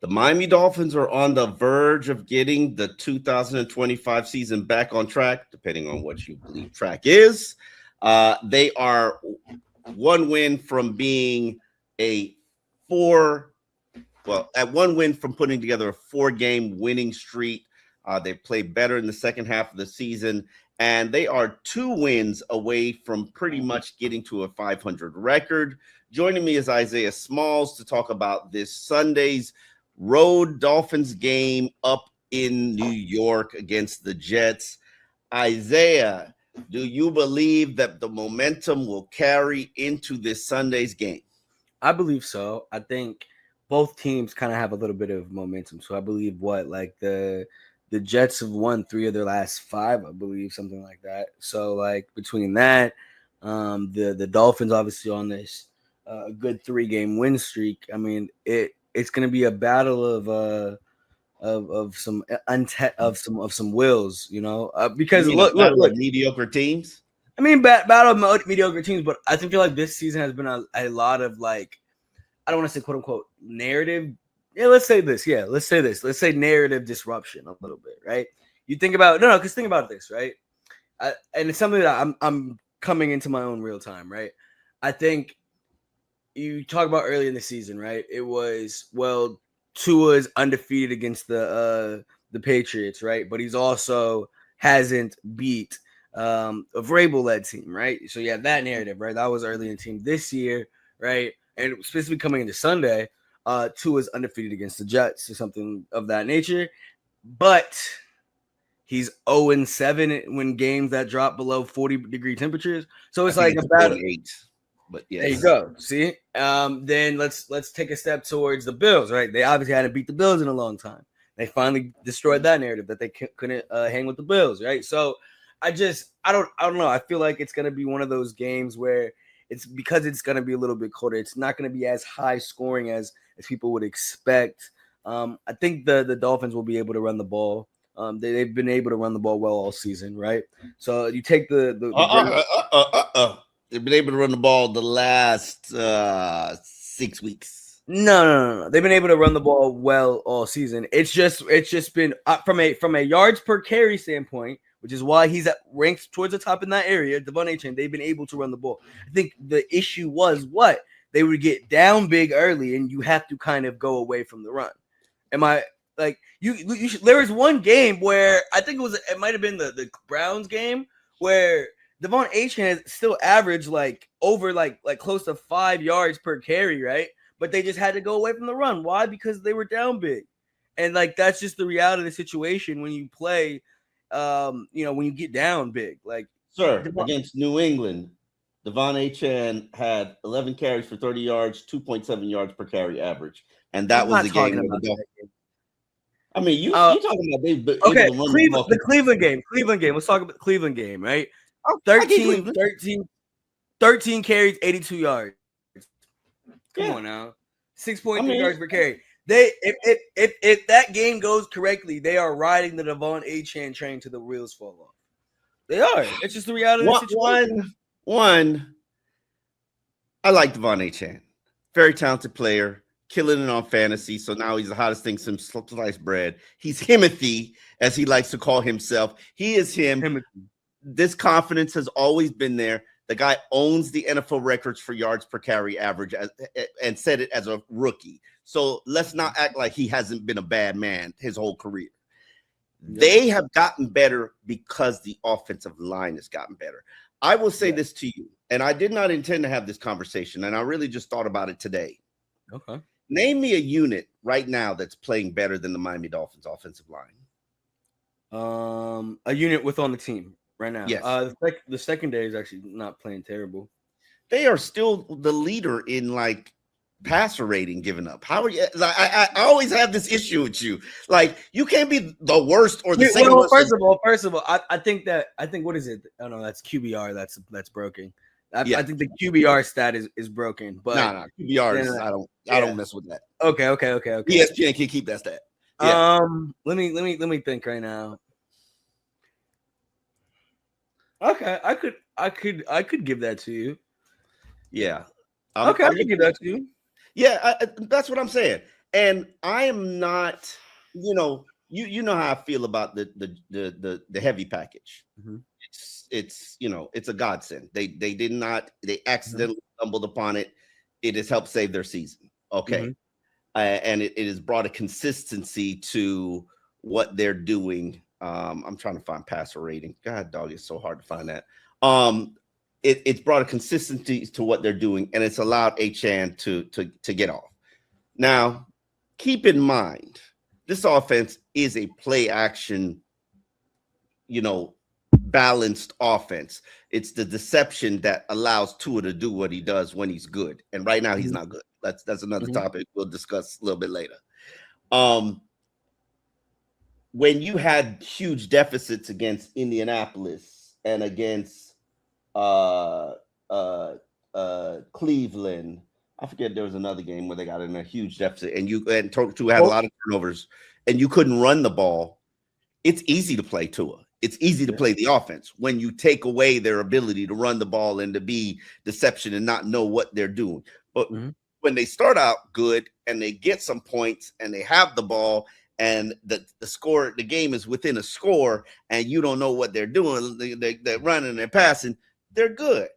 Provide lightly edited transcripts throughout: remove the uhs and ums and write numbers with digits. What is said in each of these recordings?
The Miami Dolphins are on the verge of getting the 2025 season back on track, depending on what you believe track is. They are one win from being a at one win from putting together a 4-game winning streak. They played better in the second half of the season, and they are 2 wins away from pretty much getting to a 500 record. Joining me is Isaiah Smalls to talk about this Sunday's road Dolphins game up in New York against the Jets. Isaiah, do you believe that the momentum will carry into this Sunday's game? I believe so. I think both teams kind of have a little bit of momentum. So I believe the Jets have won 3 of their last 5, I believe, something like that. So like between that, the Dolphins obviously on this good 3-game win streak. I mean, it's going to be a battle of some wills, because look, mediocre teams. I mean, battle of mediocre teams, but I feel like this season has been a lot of like, I don't want to say quote unquote narrative. Yeah, let's say this. Yeah, let's say this. Let's say narrative disruption a little bit, right? You think about because think about this, right? And it's something that I'm coming into my own real time, right? I think you talk about early in the season, right? It was Tua's undefeated against the Patriots, right? But he's also hasn't beat a Vrabel-led team, right? So yeah, that narrative, right? That was early in the team this year, right? And specifically coming into Sunday, Tua's undefeated against the Jets or something of that nature. But he's 0-7 when games that drop below 40-degree temperatures. So it's like about 8. But yes. There you go. See? Then let's take a step towards the Bills, right? They obviously hadn't beat the Bills in a long time. They finally destroyed that narrative that they couldn't hang with the Bills, right? So I don't know. I feel like it's gonna be one of those games where it's because it's gonna be a little bit colder. It's not gonna be as high scoring as people would expect. I think the Dolphins will be able to run the ball. They've been able to run the ball well all season, right? So you take the They've been able to run the ball the last 6 weeks. No. They've been able to run the ball well all season. It's just been from a yards per carry standpoint, which is why he's ranked towards the top in that area. Devon Achane, they've been able to run the ball. I think the issue was they would get down big early, and you have to kind of go away from the run. Am I like you should, there was one game where I think it might have been the Browns game where Devon Achane has still averaged over close to 5 yards per carry, right? But they just had to go away from the run. Why? Because they were down big. And that's just the reality of the situation when you play when you get down big. Against New England, Devon Achane had 11 carries for 30 yards, 2.7 yards per carry average. And that was the game where the Dolphins. I mean, you talking about they okay, the Cleveland game. Let's talk about the Cleveland game, right? 13 carries, 82 yards. Come on now. 6.3 yards per carry. If that game goes correctly, they are riding the Devon Achane train to the wheels fall off. They are. It's just the reality of the situation. One, I like Devon Achane. Very talented player. Killing it on fantasy. So now he's the hottest thing since sliced bread. He's Himothy, as he likes to call himself. He is him. Himothy. This confidence has always been there. The guy owns the NFL records for yards per carry average and set it as a rookie. So let's not act like he hasn't been a bad man his whole career. Yep. They have gotten better because the offensive line has gotten better. I will say this to you, and I did not intend to have this conversation, and I really just thought about it today. Okay. Name me a unit right now that's playing better than the Miami Dolphins offensive line. A unit with on the team right now. Yes. The secondary is actually not playing terrible. They are still the leader in passer rating given up. How are you? I always have this issue with you. You can't be the worst or the second worst. First of all, I think what is it? Oh no, that's QBR. That's broken. I think the QBR stat is broken. But no, QBR I don't mess with that. Okay. ESPN can keep that stat. Yeah. Let me think right now. Okay, I could give that to you. Yeah. I could give that to you. Yeah, that's what I'm saying. And I am not, you know how I feel about the heavy package. Mm-hmm. It's a godsend. They Mm-hmm. accidentally stumbled upon it. It has helped save their season. Mm-hmm. Okay. And it has brought a consistency to what they're doing. I'm trying to find passer rating. God dog, it's so hard to find that. It's brought a consistency to what they're doing, and it's allowed Achane to get off. Now, keep in mind, this offense is a play action, balanced offense. It's the deception that allows Tua to do what he does when he's good. And right now he's not good. That's another topic we'll discuss a little bit later. When you had huge deficits against Indianapolis and against Cleveland, I forget there was another game where they got in a huge deficit, and Tua had a lot of turnovers, and you couldn't run the ball. It's easy to play Tua. It's easy to play the offense when you take away their ability to run the ball and to be deception and not know what they're doing. But when they start out good and they get some points and they have the ball and the game is within a score and you don't know what they're doing, they're running, they're passing, they're good.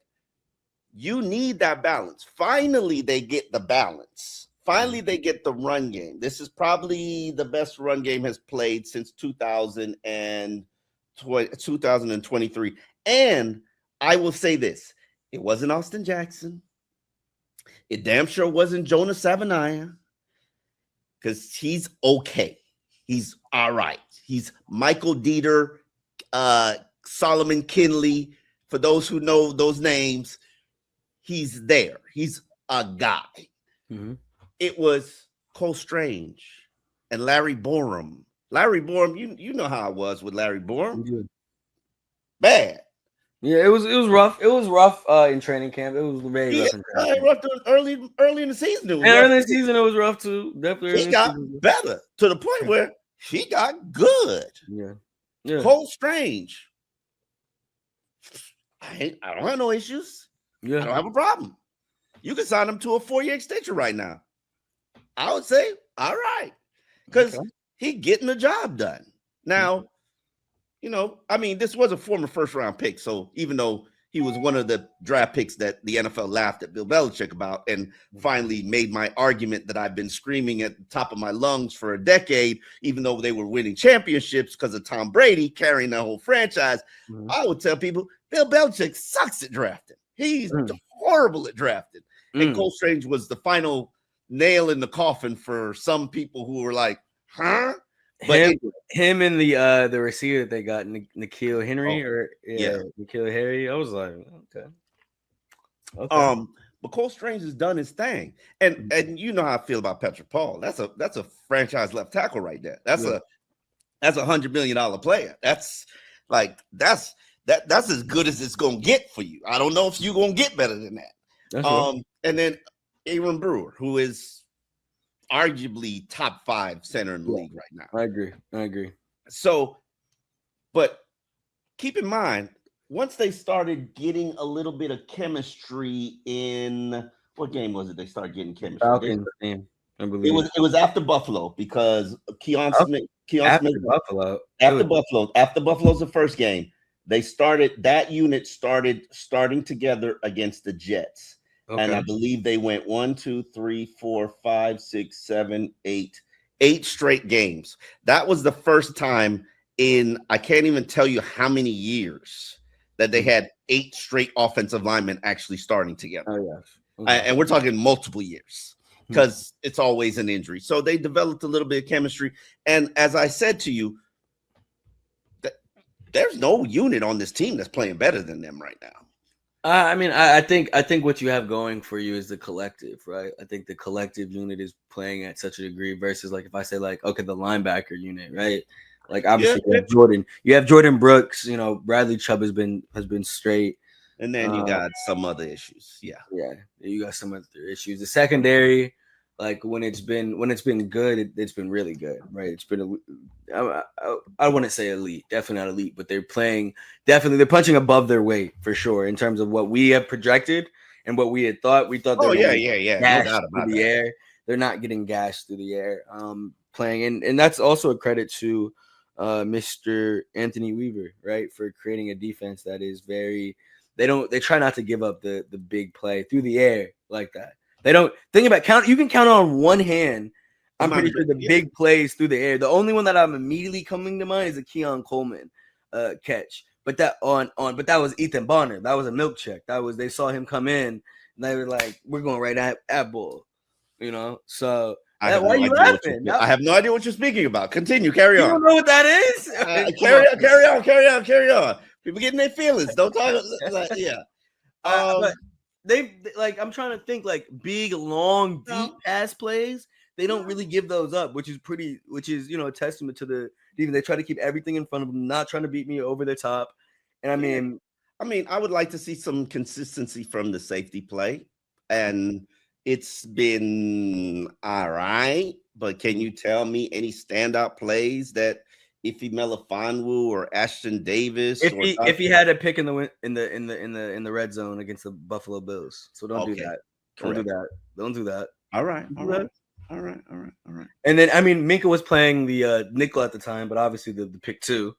You need that balance. Finally, they get the balance. Finally, they get the run game. This is probably the best run game has played since 2023. And I will say this. It wasn't Austin Jackson. It damn sure wasn't Jonah Savaiinaea, because he's okay. He's all right. He's Michael Dieter, Solomon Kinley. For those who know those names, he's there. He's a guy. It was Cole Strange and Larry Borum. Larry Borum, you know how I was with Larry Borum. Bad. Yeah, it was rough. It was rough in training camp. It was very rough in training camp. Rough early in the season. Early in the season, it was rough too. Definitely. He got better to the point where he got good. Yeah. Cole Strange. I don't have no issues. Yeah. I don't have a problem. You can sign him to a 4-year extension right now. I would say, all right. Because he getting the job done. Now, this was a former first-round pick. So even though he was one of the draft picks that the NFL laughed at Bill Belichick about and finally made my argument that I've been screaming at the top of my lungs for a decade, even though they were winning championships because of Tom Brady carrying the whole franchise, I would tell people Bill Belichick sucks at drafting. He's horrible at drafting. And Cole Strange was the final nail in the coffin for some people who were like, huh? But him and the receiver that they got, N'Keal Henry N'Keal Harry. I was like, okay. But Cole Strange has done his thing, and you know how I feel about Patrick Paul. That's a franchise left tackle right there. That's a $100 million player. That's as good as it's gonna get for you. I don't know if you're gonna get better than that. And then Aaron Brewer, who is arguably top 5 center in the league right now. I agree. So, but keep in mind, once they started getting a little bit of chemistry in what game was it? They started getting chemistry. Falcons game, I believe. It was after Buffalo because Keon Smith. After Buffalo's the first game. That unit starting together against the Jets. Okay. And I believe they went 1, 2, 3, 4, 5, 6, 7, 8 straight games. That was the first time in I can't even tell you how many years that they had 8 straight offensive linemen actually starting together. Oh, yes. Okay. And we're talking multiple years because it's always an injury. So they developed a little bit of chemistry. And as I said to you, there's no unit on this team that's playing better than them right now. I think what you have going for you is the collective, right? I think the collective unit is playing at such a degree versus like if I say like, okay, the linebacker unit, right? Like obviously you have Jordan Brooks, Bradley Chubb has been straight. And then you got some other issues. Yeah, you got some other issues. The secondary, like when it's been good, it's been really good, right? It's been I wouldn't say elite, definitely not elite, but they're punching above their weight for sure in terms of what we have projected and what we had thought. We thought no doubt about the air. they're not getting gashed through the air playing. And that's also a credit to Mr. Anthony Weaver, right, for creating a defense that is very they try not to give up the big play through the air like that. They don't think about count. You can count on one hand. I'm pretty sure the big plays through the air. The only one that I'm immediately coming to mind is a Keon Coleman catch. But that but that was Ethan Bonner. That was a milk check. They saw him come in and they were like, we're going right at bull. So why are you laughing? I have no idea what you're speaking about. Continue, carry on. You don't know what that is? Carry on. People getting their feelings. Don't talk. Yeah. But I'm trying to think big, long, deep pass plays. They don't really give those up, which is a testament to the defense. They try to keep everything in front of them, not trying to beat me over the top. And I would like to see some consistency from the safety play, and it's been all right. But can you tell me any standout plays that Ife Melifonwu or Ashton Davis? If he had a pick in the red zone against the Buffalo Bills, so don't do that. Don't do that. All right. And then Minka was playing the nickel at the time, but obviously the pick too.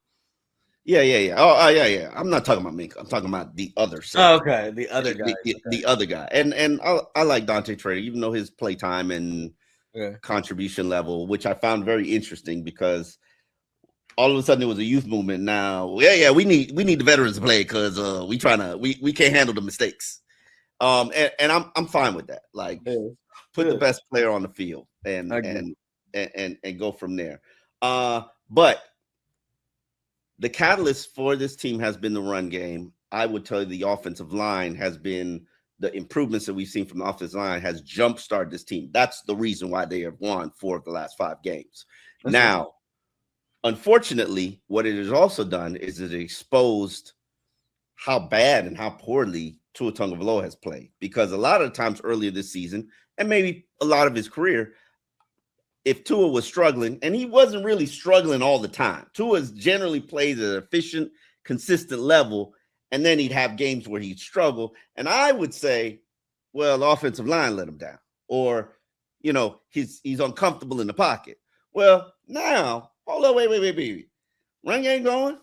Yeah. Oh, yeah. I'm not talking about Minka. I'm talking about the other side. Oh, okay. The other guy. The other guy. And I like Dante Trader, even though his play time and contribution level, which I found very interesting because all of a sudden it was a youth movement. Now, we need the veterans to play because we can't handle the mistakes. And I'm fine with that. Put the best player on the field and go from there. But the catalyst for this team has been the run game. I would tell you the offensive line has been the improvements that we've seen from the offensive line has jumpstarted this team. That's the reason why they have won 4 of the last 5 games. Now, unfortunately, what it has also done is it exposed how bad and how poorly Tua Tagovailoa has played. Because a lot of the times earlier this season, and maybe a lot of his career, if Tua was struggling, and he wasn't really struggling all the time. Tua's generally plays at an efficient, consistent level, and then he'd have games where he'd struggle. And I would say, well, the offensive line let him down. Or, he's uncomfortable in the pocket. Well, now, hold on, wait. Run game going,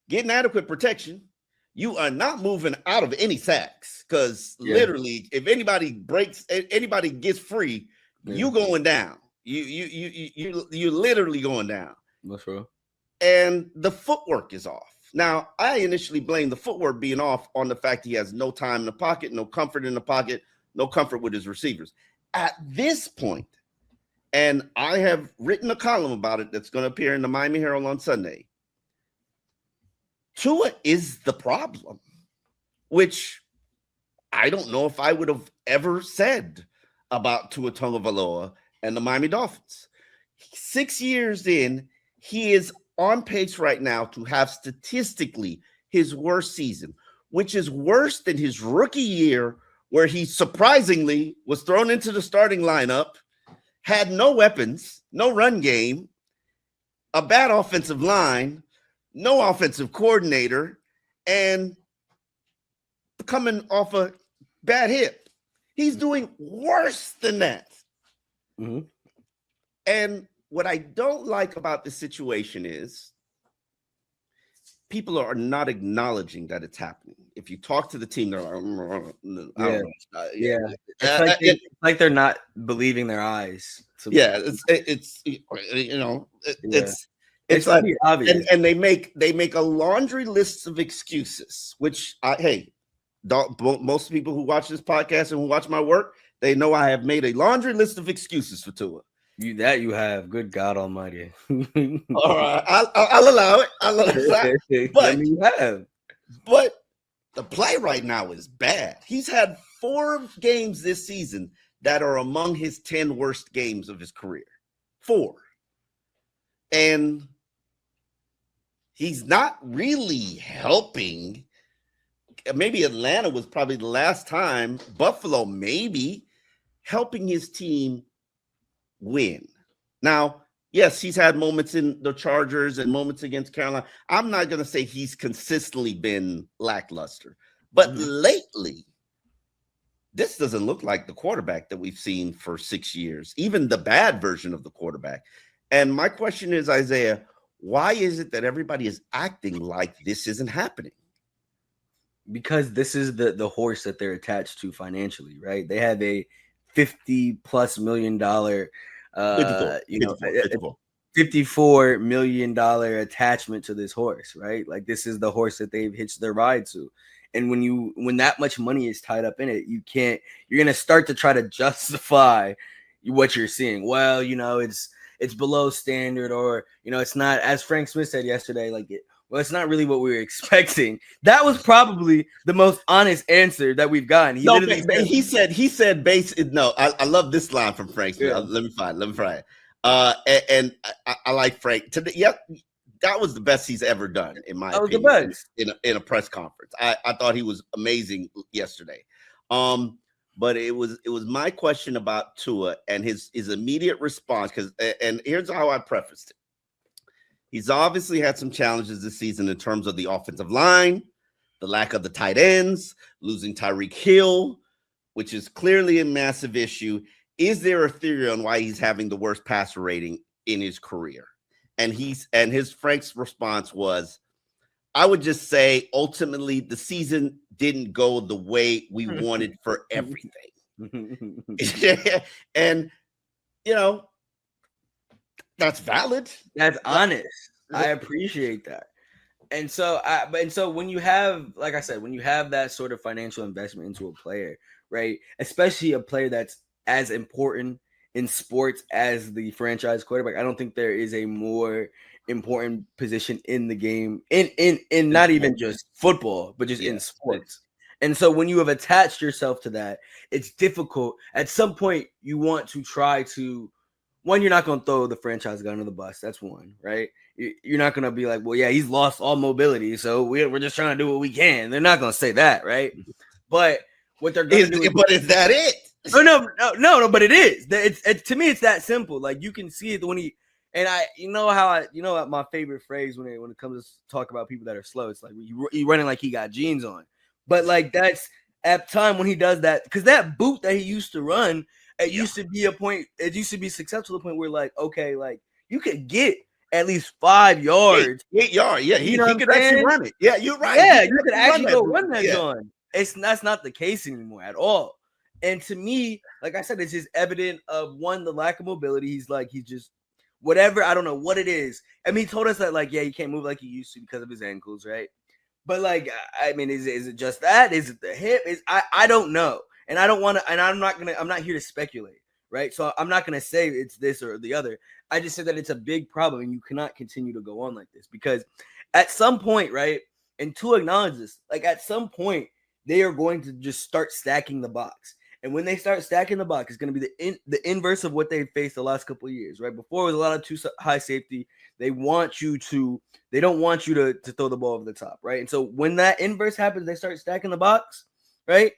getting adequate protection. You are not moving out of any sacks because literally, if anybody gets free, you going down. You're literally going down. That's right. And the footwork is off. Now, I initially blamed the footwork being off on the fact he has no time in the pocket, no comfort in the pocket, no comfort with his receivers. At this point, and I have written a column about it that's going to appear in the Miami Herald on Sunday, Tua is the problem, which I don't know if I would have ever said about Tua Tagovailoa and the Miami Dolphins. 6 years in, he is on pace right now to have statistically his worst season, which is worse than his rookie year, where he surprisingly was thrown into the starting lineup, had no weapons, no run game, a bad offensive line, no offensive coordinator, and coming off a bad hip. He's doing worse than that. Mm-hmm. And what I don't like about the situation is people are not acknowledging that it's happening. If you talk to the team, they're like, It's like they're not believing their eyes. It's like obvious. And they make a laundry list of excuses, which most people who watch this podcast and who watch my work, they know I have made a laundry list of excuses for Tua. You have. Good God Almighty. All right, I'll allow it. But you have. But the play right now is bad. He's had 4 games this season that are among his 10 worst games of his career. 4. And he's not really helping. Maybe Atlanta was probably the last time. Buffalo maybe helping his team win. Now, yes, he's had moments in the Chargers and moments against Carolina. I'm not going to say he's consistently been lackluster, but lately this doesn't look like the quarterback that we've seen for 6 years, even the bad version of the quarterback. And my question is, Isaiah, why is it that everybody is acting like this isn't happening? Because this is the horse that they're attached to financially, right? They have a $50+ million 54. $54 million attachment to this horse, right? Like this is the horse that they've hitched their ride to. And when that much money is tied up in it, you're gonna start to try to justify what you're seeing. Well, it's below standard, or it's not, as Frank Smith said yesterday, well, it's not really what we were expecting. That was probably the most honest answer that we've gotten. He said base. No, I love this line from Frank Smith. Yeah. Let me find it. And I like Frank. Yep, that was the best he's ever done, in my opinion. That was the best in a press conference. I thought he was amazing yesterday. But it was my question about Tua and his immediate response, and here's how I prefaced it. He's obviously had some challenges this season in terms of the offensive line, the lack of the tight ends, losing Tyreek Hill, which is clearly a massive issue. Is there a theory on why he's having the worst passer rating in his career? And his Frank's response was, I would just say ultimately the season didn't go the way we wanted for everything. And that's valid. That's honest. I appreciate that. And so when you have, like I said, when you have that sort of financial investment into a player, right? Especially a player that's as important in sports as the franchise quarterback, I don't think there is a more important position in the game, in not even just football, but just in sports. And so when you have attached yourself to that, it's difficult. At some point, you want to try to, one, you're not going to throw the franchise guy under the bus. That's one, right? You're not going to be like, well, yeah, he's lost all mobility, so we're just trying to do what we can. They're not going to say that, right? But what they're going to do, but is that it? No, but it is. It's to me, it's that simple. Like you can see it when he, and my favorite phrase when it comes to talk about people that are slow, it's like he running like he got jeans on. But like that's at time when he does that, because that boot that he used to run, it used to be a point. It used to be successful to the point where like, okay, like you could get at least 5 yards, 8 yards. Yeah, he could actually run it. Yeah, you're right. Yeah, you could actually go run that gun. That's not the case anymore at all. And to me, like I said, it's just evident of one, the lack of mobility. He's just whatever. I don't know what it is. I mean, he told us that like, yeah, he can't move like he used to because of his ankles, right? But like, I mean, is it just that? Is it the hip? I don't know. And I don't want to, and I'm not here to speculate, right? So I'm not going to say it's this or the other. I just said that it's a big problem and you cannot continue to go on like this, because at some point, right? And to acknowledge this, like at some point, they are going to just start stacking the box. And when they start stacking the box, it's going to be the inverse of what they've faced the last couple of years, right? Before it was a lot of too high safety. They don't want you to throw the ball over the top, right? And so when that inverse happens, they start stacking the box, right?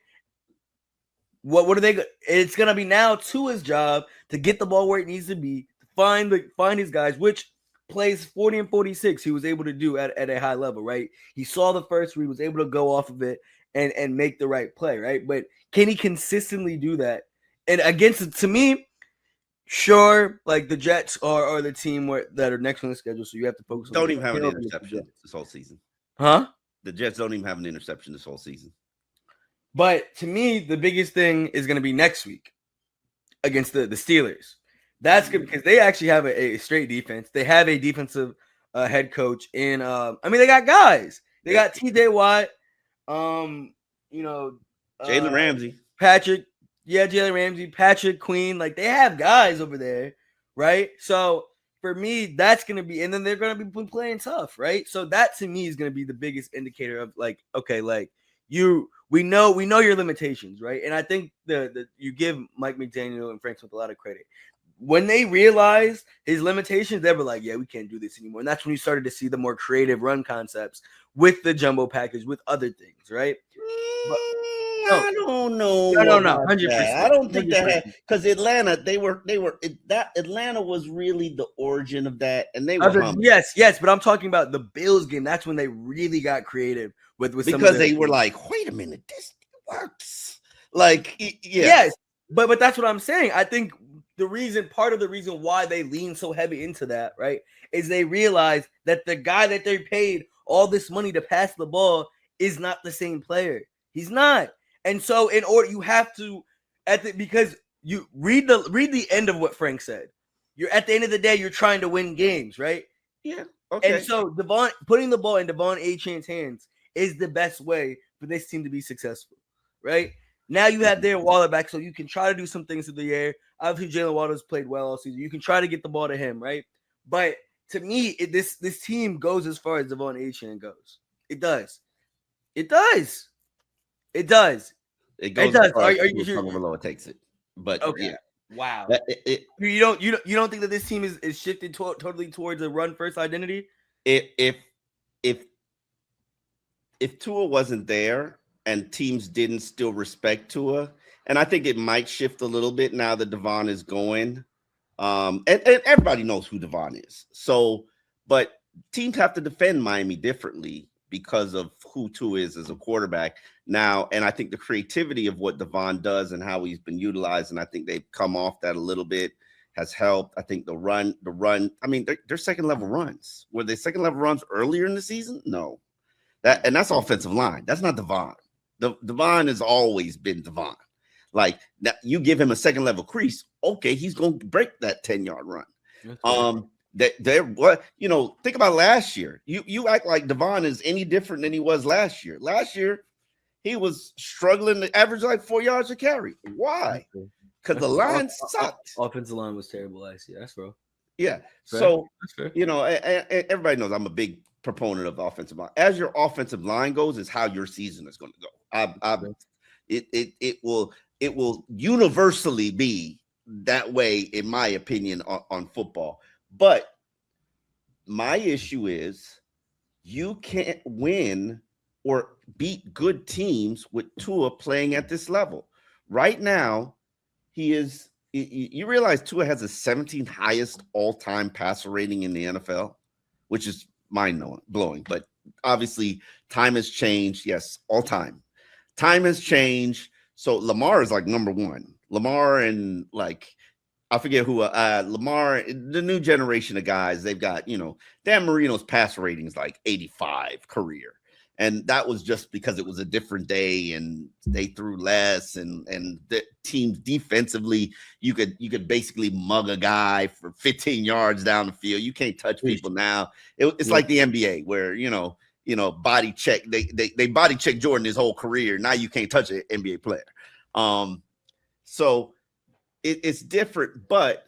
What are they? It's going to be now Tua's job to get the ball where it needs to be, to find his guys, which plays 40 and 46 he was able to do at a high level, right? He saw the first read, was able to go off of it and make the right play, right? But can he consistently do that? And to me, sure, like the Jets are the team that are next on the schedule, so you have to focus on. Don't even have an interception this whole season. Huh? The Jets don't even have an interception this whole season. But to me, the biggest thing is going to be next week against the Steelers. That's good because they actually have a straight defense. They have a defensive head coach in. They got guys. They got T.J. Watt. Jalen Ramsey, Jalen Ramsey, Patrick Queen, like they have guys over there, right? So for me, that's gonna be, and then they're gonna be playing tough, right? So that to me is gonna be the biggest indicator of like, okay, like we know your limitations, right? And I think you give Mike McDaniel and Frank Smith a lot of credit. When they realized his limitations, they were like, yeah, we can't do this anymore. And that's when you started to see the more creative run concepts with the jumbo package, with other things, right? But, I don't know. No, 100%. I don't think 100%. That because Atlanta, Atlanta was really the origin of that, and they were yes, but I'm talking about the Bills game. That's when they really got creative with because they were like, wait a minute, this works. Like, yes, but that's what I'm saying. I think part of the reason why they lean so heavy into that, right, is they realize that the guy that they paid all this money to pass the ball is not the same player. He's not. And so in order, you have to because you read the end of what Frank said. You're at the end of the day, you're trying to win games, right? Yeah. Okay. And so putting the ball in Devon Achane's hands is the best way for this team to be successful, right? Now you have their Waller back, so you can try to do some things in the air. Obviously, Jalen Waddle's played well all season. You can try to get the ball to him, right? But to me, this team goes as far as Devon Achane goes. It does. It does. It does. It goes. It does. Are you sure Tagovailoa takes it? But okay. Yeah. Wow. You don't think that this team is shifted totally towards a run first identity? If Tua wasn't there and teams didn't still respect Tua, and I think it might shift a little bit now that Devon is going. And everybody knows who Devon is. So, but teams have to defend Miami differently because of who Tua is as a quarterback now. And I think the creativity of what Devon does and how he's been utilized, and I think they've come off that a little bit, has helped. I think the run, I mean, they're second level runs. Were they second level runs earlier in the season? No. That's offensive line. That's not Devon. Devon has always been Devon. Like, now you give him a second level crease, okay, he's going to break that 10-yard run. Think about last year. You act like Devon is any different than he was last year. Last year, he was struggling to average like 4 yards a carry. Why? Because the line sucked. Offensive line was terrible last year. That's real. Yeah. Fair. So, everybody knows I'm a big proponent of the offensive line. As your offensive line goes, is how your season is going to go. It will universally be that way, in my opinion, on football. But my issue is you can't win or beat good teams with Tua playing at this level. Right now, you realize Tua has the 17th highest all-time passer rating in the NFL, which is mind-blowing. But obviously, time has changed. Yes, all time. Time has changed. So Lamar is like number one. Lamar and I forget who, Lamar, the new generation of guys, they've got, Dan Marino's pass rating is like 85 career. And that was just because it was a different day and they threw less and the teams defensively, you could basically mug a guy for 15 yards down the field. You can't touch people now. It's like the NBA where, body check. They body check Jordan his whole career. Now you can't touch an NBA player. So it's different, but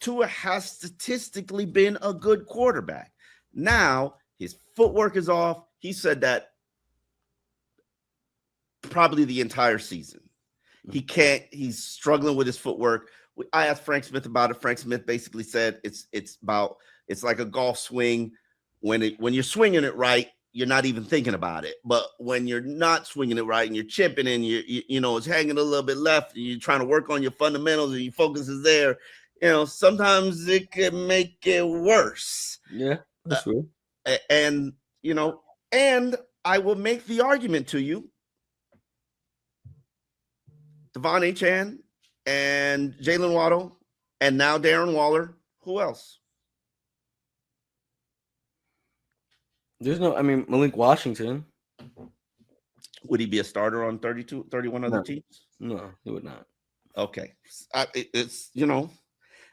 Tua has statistically been a good quarterback. Now his footwork is off. He said that probably the entire season. He's struggling with his footwork. I asked Frank Smith about it. Frank Smith basically said it's like a golf swing. When you're swinging it right, you're not even thinking about it. But when you're not swinging it right and you're chipping and it's hanging a little bit left and you're trying to work on your fundamentals and your focus is there, sometimes it can make it worse. Yeah, that's true. And I will make the argument to you, Devon Achane and Jalen Waddle and now Darren Waller. Who else? Malik Washington. Would he be a starter on 31 other teams? No, he would not. Okay. It's,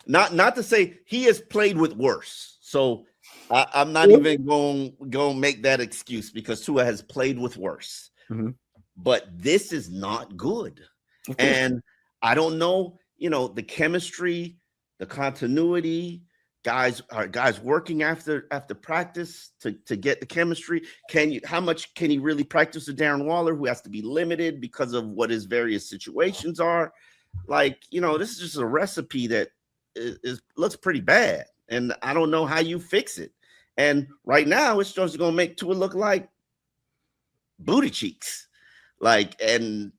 not to say he has played with worse. So I'm not even going to make that excuse because Tua has played with worse. Mm-hmm. But this is not good. Okay. And I don't know, the chemistry, the continuity, guys working after practice to get the chemistry. How much can he really practice with Darren Waller, who has to be limited because of what his various situations are? This is just a recipe that looks pretty bad. And I don't know how you fix it. And right now, it's just going to make Tua look like booty cheeks. And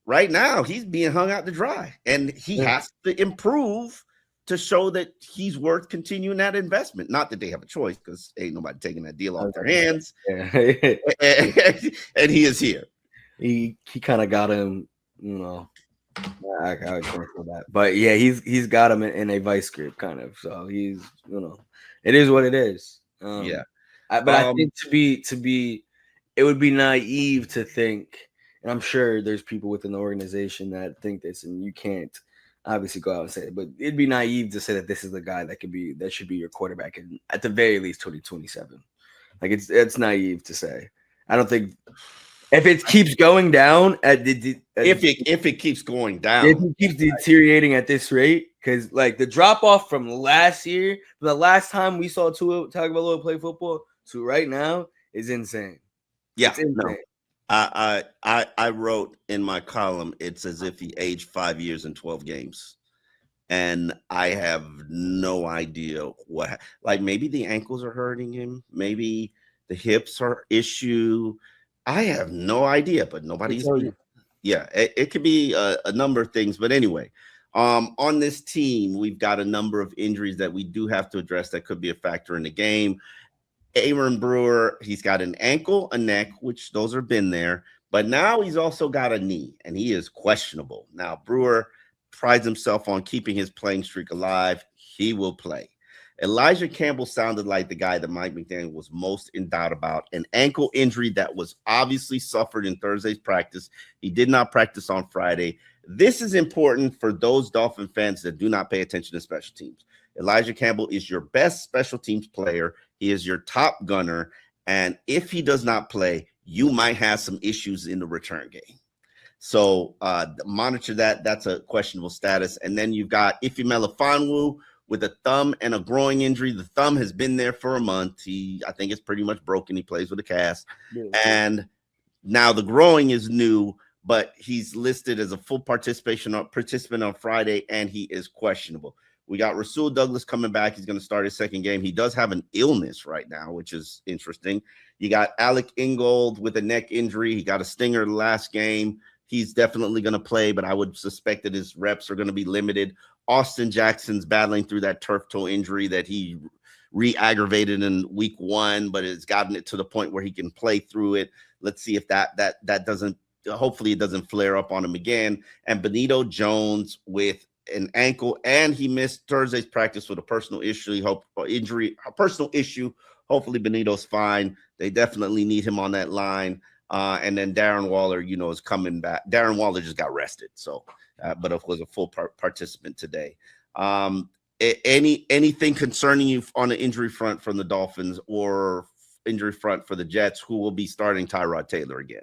right now, he's being hung out to dry. And he has to improve to show that he's worth continuing that investment. Not that they have a choice because ain't nobody taking that deal off their hands. And he is here. he kind of got him, you know. I can't say that, but yeah, he's got him in a vice grip kind of. So he's, you know, it is what it is. Yeah. But I think to be, it would be naive to think, and I'm sure there's people within the organization that think this, and you can't obviously go out and say it, but it'd be naive to say that this is the guy that should be your quarterback in, at the very least, 2027. Like it's naive to say. I don't think if it keeps going down if it keeps going down, if he keeps deteriorating at this rate, because like the drop off from last year, the last time we saw Tua Tagovailoa play football to right now is insane. Yeah, it's insane. No. I wrote in my column, it's as if he aged 5 years in 12 games. And I have no idea what, like maybe the ankles are hurting him. Maybe the hips are issue. I have no idea, but nobody's. Yeah, it could be a number of things. But anyway, on this team, we've got a number of injuries that we do have to address that could be a factor in the game. Aaron Brewer, he's got an ankle, a neck, which those have been there. But now he's also got a knee, and he is questionable. Now, Brewer prides himself on keeping his playing streak alive. He will play. Elijah Campbell sounded like the guy that Mike McDaniel was most in doubt about. An ankle injury that was obviously suffered in Thursday's practice. He did not practice on Friday. This is important for those Dolphin fans that do not pay attention to special teams. Elijah Campbell is your best special teams player. He is your top gunner. And if he does not play, you might have some issues in the return game. So monitor that. That's a questionable status. And then you've got Ife Melifonwu with a thumb and a groin injury. The thumb has been there for a month. I think it's pretty much broken. He plays with a cast. Yeah. And now the groin is new, but he's listed as a full participant on Friday, and he is questionable. We got Rasul Douglas coming back. He's going to start his second game. He does have an illness right now, which is interesting. You got Alec Ingold with a neck injury. He got a stinger the last game. He's definitely going to play, but I would suspect that his reps are going to be limited. Austin Jackson's battling through that turf toe injury that he re-aggravated in week 1, but has gotten it to the point where he can play through it. Let's see if that doesn't, hopefully it doesn't flare up on him again. And Benito Jones with an ankle, and he missed Thursday's practice with a personal issue. Hopefully Benito's fine. They definitely need him on that line. And then Darren Waller, is coming back. Darren Waller just got rested, so but of course a full participant today. Anything concerning you on the injury front from the Dolphins or injury front for the Jets? Who will be starting Tyrod Taylor again?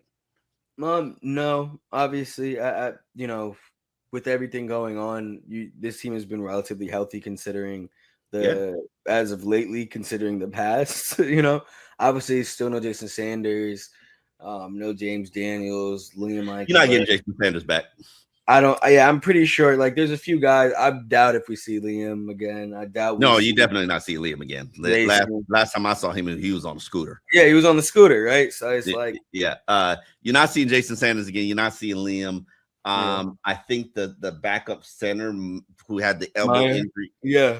No, obviously, I with everything going on, this team has been relatively healthy considering as of lately, considering the past. Obviously, still no Jason Sanders, no James Daniels, Liam. You're not getting Jason Sanders back. I'm pretty sure. Like, there's a few guys. I doubt if we see Liam again. I doubt. No, you definitely not see Liam again. Last time I saw him, he was on a scooter. Yeah, he was on the scooter, right? So it's like, you're not seeing Jason Sanders again. You're not seeing Liam. I think the backup center who had the elbow injury. Yeah.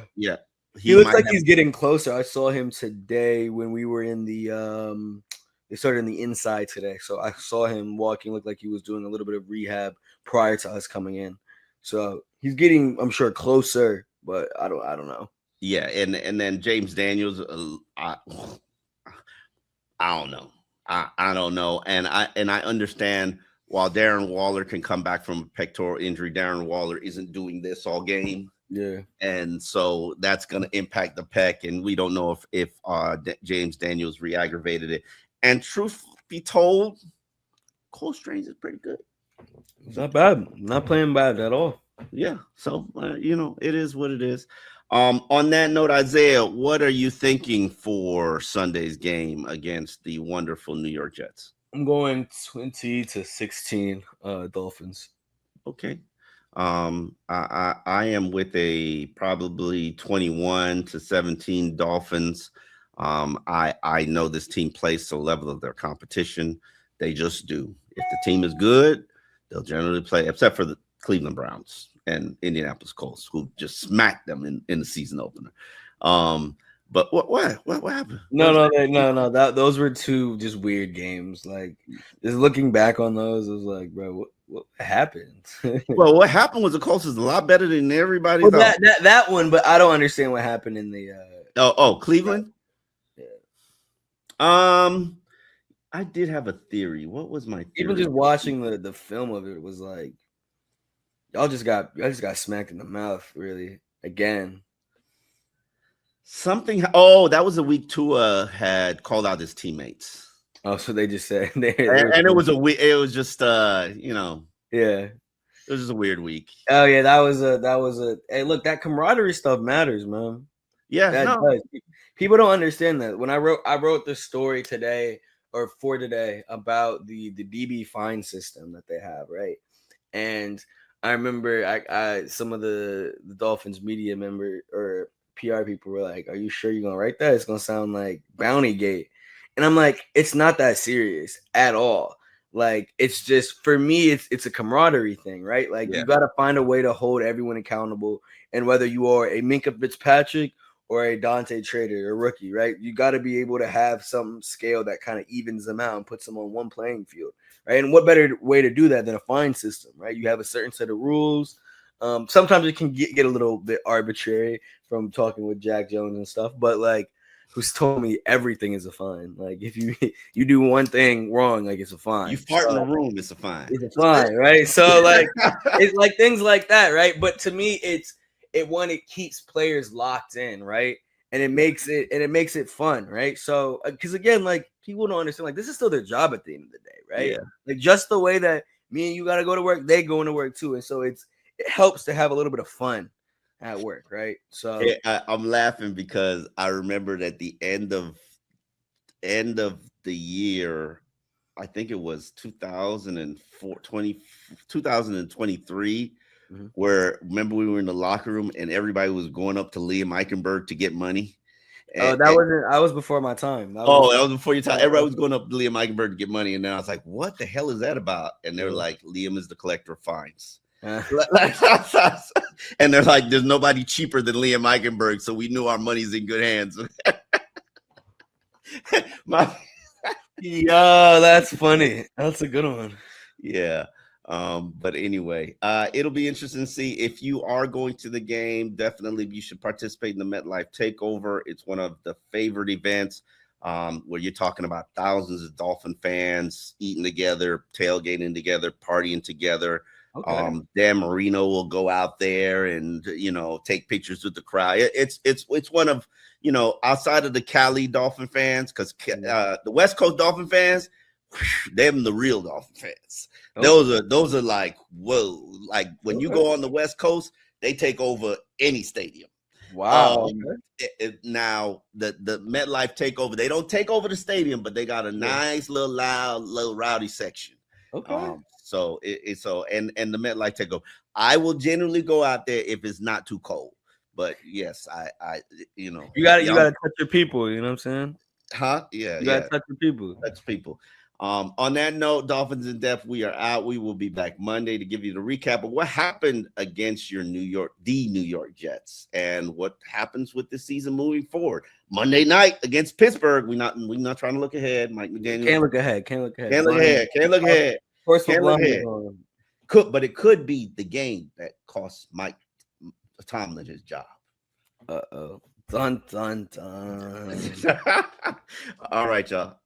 He looks like he's getting closer. I saw him today when we were in the they started in the inside today. So I saw him walking, looked like he was doing a little bit of rehab prior to us coming in. So he's getting, I'm sure, closer, but I don't know. Yeah, and then James Daniels, I don't know. I don't know. And I understand while Darren Waller can come back from a pectoral injury, Darren Waller isn't doing this all game. Yeah. And so that's going to impact the pec. And we don't know if James Daniels re-aggravated it. And truth be told, Cole Strange is pretty good. It's not bad. Not playing bad at all. Yeah. So, it is what it is. On that note, Isaiah, what are you thinking for Sunday's game against the wonderful New York Jets? I'm going 20-16 Dolphins. Okay. I am with a probably 21-17 Dolphins. I know this team plays to the level of their competition. They just do. If the team is good, they'll generally play, except for the Cleveland Browns and Indianapolis Colts, who just smacked them in the season opener. But what happened? No. Those were two just weird games. Like, just looking back on those, it was like, bro, what happened? Well, what happened was the Colts is a lot better than everybody Well, thought. that one, but I don't understand what happened in the. Cleveland. Yeah. I did have a theory. What was my theory? Even just watching the film of it was like, y'all just got smacked in the mouth, really, again. Something. Oh, that was the week Tua had called out his teammates. Oh, so they just said, and it was a week. It was just, yeah, it was just a weird week. Oh yeah, that was a. Hey, look, that camaraderie stuff matters, man. Yeah, that does. People don't understand that. When I wrote the story today or for today about the DB fine system that they have, right? And I remember I some of the Dolphins media member or PR people were like, "Are you sure you're gonna write that? It's gonna sound like Bounty Gate." And I'm like, it's not that serious at all. Like, it's just, for me, it's a camaraderie thing, right? Like, you got to find a way to hold everyone accountable. And whether you are a Minkah Fitzpatrick or a Dante Trader, a rookie, right? You got to be able to have some scale that kind of evens them out and puts them on one playing field, right? And what better way to do that than a fine system, right? You have a certain set of rules. Sometimes it can get a little bit arbitrary from talking with Jack Jones and stuff, but like, who's told me everything is a fine. Like, if you do one thing wrong, like, it's a fine. You fart in the room, it's a fine. It's a fine, right? So like, it's like things like that, right? But to me, it keeps players locked in, right? And it makes it fun, right? So because again, like, people don't understand, like, this is still their job at the end of the day, right? Yeah. Like, just the way that me and you got to go to work, they go into work too, and so it helps to have a little bit of fun at work, right? So I'm laughing because I remembered at the end of the year, I think it was 2023, where, remember, we were in the locker room and everybody was going up to Liam Eichenberg to get money. I was before my time. That was before your time. Everybody was going up to Liam Eichenberg to get money, and then I was like, "What the hell is that about?" And they're like, "Liam is the collector of fines." And they're like, "There's nobody cheaper than Liam Eichenberg," so we knew our money's in good hands. Yo, that's funny. That's a good one. Yeah. But anyway, it'll be interesting to see if you are going to the game. Definitely, you should participate in the MetLife Takeover. It's one of the favorite events where you're talking about thousands of Dolphin fans eating together, tailgating together, partying together. Okay. Dan Marino will go out there and, take pictures with the crowd. It's one of, outside of the Cali Dolphin fans, because the West Coast Dolphin fans, them the real Dolphin fans. Okay. Those are like, whoa, like when you go on the West Coast, they take over any stadium. Wow. Now the MetLife Takeover, they don't take over the stadium, but they got a nice little loud, little rowdy section. Okay. So and the MetLife Takeover, I will generally go out there if it's not too cold. But yes, I you gotta touch your people. You know what I'm saying? Huh? Yeah. You gotta touch your people. Touch people. On that note, Dolphins in Depth, we are out. We will be back Monday to give you the recap of what happened against the New York Jets and what happens with this season moving forward. Monday night against Pittsburgh. We're not trying to look ahead. Mike McDaniel can't look ahead. But it could be the game that costs Mike Tomlin his job. Dun dun dun. All right, y'all.